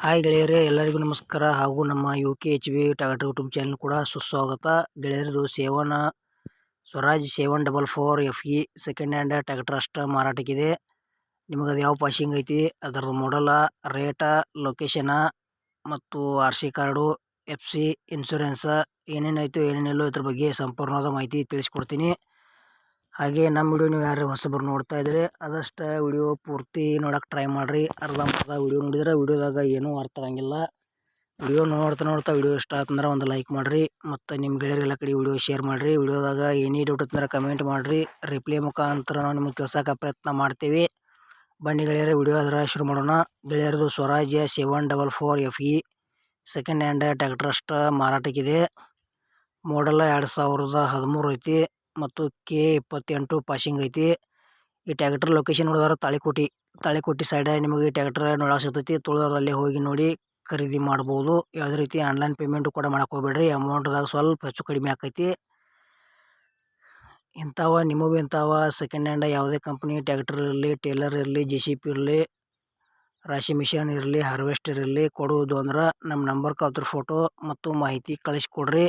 Hi ಗೆಳೆಯರೇ, ಎಲ್ಲರಿಗೂ ನಮಸ್ಕಾರ ಹಾಗೂ ನಮ್ಮ UKHB ಟ್ರ್ಯಾಕ್ಟರ್ ಯೂಟ್ಯೂಬ್ ಚಾನಲ್ ಕೂಡ ಸುಸ್ವಾಗತ. ಗೆಳೆಯರದು Swaraj 744 FE second hand tractor ಅಷ್ಟ ಮಾರಾಟಕ್ಕಿದೆ. ನಿಮಗೆ ಅದು ಯಾವ ಪಾಸಿಂಗ್ ಐತಿ, ಅದರ ಮಾಡಲ, ರೇಟ, ಲೊಕೇಶನ ಮತ್ತು RC ಕಾರ್ಡು, FC ಇನ್ಶೂರೆನ್ಸ್ ಏನೇನಾಯಿತು ಏನೇನಿಲ್ಲೋ ಇದ್ರ ಬಗ್ಗೆ ಸಂಪೂರ್ಣವಾದ ಮಾಹಿತಿ ತಿಳಿಸ್ಕೊಡ್ತೀನಿ. ಹಾಗೆ ನಮ್ಮ ವಿಡಿಯೋ ನೀವು ಯಾರು ಹೊಸಬರು ನೋಡ್ತಾ ಇದ್ರೆ ಆದಷ್ಟು ವಿಡಿಯೋ ಪೂರ್ತಿ ನೋಡೋಕೆ ಟ್ರೈ ಮಾಡಿರಿ. ಅರ್ಧಂಬರ್ಧ ವಿಡಿಯೋ ನೋಡಿದ್ರೆ ವಿಡಿಯೋದಾಗ ಏನೂ ಅರ್ಥ ಆಗಂಗಿಲ್ಲ. ವಿಡಿಯೋ ನೋಡ್ತಾ ವಿಡಿಯೋ ಇಷ್ಟ ಆತಂದ್ರೆ ಒಂದು ಲೈಕ್ ಮಾಡಿರಿ ಮತ್ತು ನಿಮ್ಮ ಗೆಳೆಯರೆಲ್ಲ ಕಡೆ ವಿಡಿಯೋ ಶೇರ್ ಮಾಡಿರಿ. ವಿಡಿಯೋದಾಗ ಏನೇ ಡೌಟ್ ಇತ್ತಂದ್ರೆ ಕಮೆಂಟ್ ಮಾಡಿರಿ, ರಿಪ್ಲೈ ಮುಖಾಂತರ ನಾವು ನಿಮಗೆ ತಿಳ್ಸೋಕೆ ಪ್ರಯತ್ನ ಮಾಡ್ತೀವಿ. ಬನ್ನಿ ಗೆಳೆಯರೇ, ವಿಡಿಯೋ ಅದರ ಶುರು ಮಾಡೋಣ. ಗೆಳೆಯರದು Swaraj 744 FE second hand tractor ಅಷ್ಟ ಮಾರಾಟಕ್ಕಿದೆ. ಮಾಡಲ್ 2013 ಐತಿ ಮತ್ತು K28 ಪಾಸಿಂಗ್ ಐತಿ. ಈ ಟ್ರ್ಯಾಕ್ಟರ್ ಲೊಕೇಶನ್ ನೋಡಿದ್ರೆ ತಾಳಿಕೋಟಿ ಸೈಡ್ ನಿಮಗೆ ಈ ಟ್ರ್ಯಾಕ್ಟರ್ ನೋಡೋಕೆ ಸಿಗ್ತೈತಿ. ತುಳಿದವರಲ್ಲಿ ಹೋಗಿ ನೋಡಿ ಖರೀದಿ ಮಾಡ್ಬೋದು. ಯಾವುದೇ ರೀತಿ ಆನ್ಲೈನ್ ಪೇಮೆಂಟ್ ಕೂಡ ಮಾಡಕ್ಕೆ ಹೋಗ್ಬೇಡ್ರಿ, ಅಮೌಂಟ್ದಾಗ ಸ್ವಲ್ಪ ಹೆಚ್ಚು ಕಡಿಮೆ ಆಕೈತಿ. ಇಂಥವ ಸೆಕೆಂಡ್ ಹ್ಯಾಂಡ್ ಯಾವುದೇ ಕಂಪ್ನಿ ಟ್ರ್ಯಾಕ್ಟರ್ ಇರಲಿ, ಟೇಲರ್ ಇರಲಿ, JCB ಇರಲಿ, ರಾಶಿ ಮಿಷನ್ ಇರಲಿ, ಹಾರ್ವೆಸ್ಟರ್ ಇರಲಿ ಕೊಡುವುದು ಅಂದ್ರೆ ನಮ್ಮ ನಂಬರ್ಗೆ ಅದ್ರ ಫೋಟೋ ಮತ್ತು ಮಾಹಿತಿ ಕಳಿಸ್ಕೊಡ್ರಿ.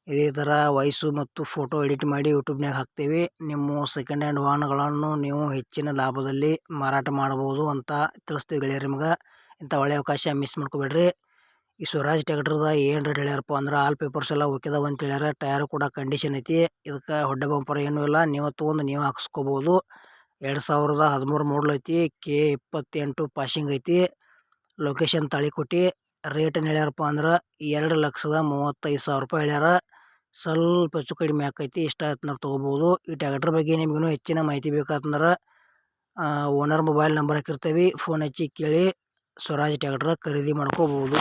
ಇದೇ ಥರ ವಾಯ್ಸು ಮತ್ತು ಫೋಟೋ ಎಡಿಟ್ ಮಾಡಿ ಯೂಟ್ಯೂಬ್ನಾಗ ಹಾಕ್ತೀವಿ. ನಿಮ್ಮ ಸೆಕೆಂಡ್ ಹ್ಯಾಂಡ್ ವಾಹನಗಳನ್ನು ನೀವು ಹೆಚ್ಚಿನ ಲಾಭದಲ್ಲಿ ಮಾರಾಟ ಮಾಡ್ಬೋದು ಅಂತ ತಿಳಿಸ್ತೀವಿ ಗೆಳೆಯರು. ನಿಮ್ಗೆ ಇಂಥ ಒಳ್ಳೆಯ ಅವಕಾಶ ಮಿಸ್ ಮಾಡ್ಕೋಬೇಡ್ರಿ. ಈ ಸ್ವರಾಜ್ ಟ್ರ್ಯಾಕ್ಟರ್ದ ಏನು ರೇಟ್ ಹೇಳ್ಯಾರಪ್ಪ ಅಂದ್ರೆ ಆಲ್ ಪೇಪರ್ಸ್ ಎಲ್ಲ ಓಕೆದಾವ ಅಂತ ಹೇಳ್ಯಾರ. ಟೈರ್ ಕೂಡ ಕಂಡೀಷನ್ ಐತಿ. ಇದಕ್ಕೆ ಹೊಡ್ಡೆ ಬಂಪರ್ ಏನೂ ಇಲ್ಲ, ನೀವು ತೊಗೊಂಡು ನೀವು ಹಾಕ್ಸ್ಕೋಬೋದು. 2013 ಮಾಡಲ್ ಐತಿ. K28 ಪಾಸಿಂಗ್ ಐತಿ. ಲೊಕೇಶನ್ ತಾಳಿಕೋಟಿ. ರೇಟ್ ಏನು ಹೇಳ್ಯಾರಪ್ಪ ಅಂದ್ರೆ 2,35,000 ರೂಪಾಯಿ ಹೇಳ್ಯಾರ. ಸ್ವಲ್ಪ ಹೆಚ್ಚು ಕಡಿಮೆ ಆಕೈತಿ. ಇಷ್ಟ ಆಯ್ತು ತೊಗೋಬೋದು. ಈ ಟ್ರ್ಯಾಕ್ಟರ್ ಬಗ್ಗೆ ನಿಮಗೂ ಹೆಚ್ಚಿನ ಮಾಹಿತಿ ಬೇಕಾತಂದ್ರೆ ಓನರ್ ಮೊಬೈಲ್ ನಂಬರ್ ಹಾಕಿರ್ತೀವಿ, ಫೋನ್ ಹಚ್ಚಿ ಕೇಳಿ ಸ್ವರಾಜ್ ಟ್ರ್ಯಾಕ್ಟರ್ ಖರೀದಿ ಮಾಡ್ಕೋಬೋದು.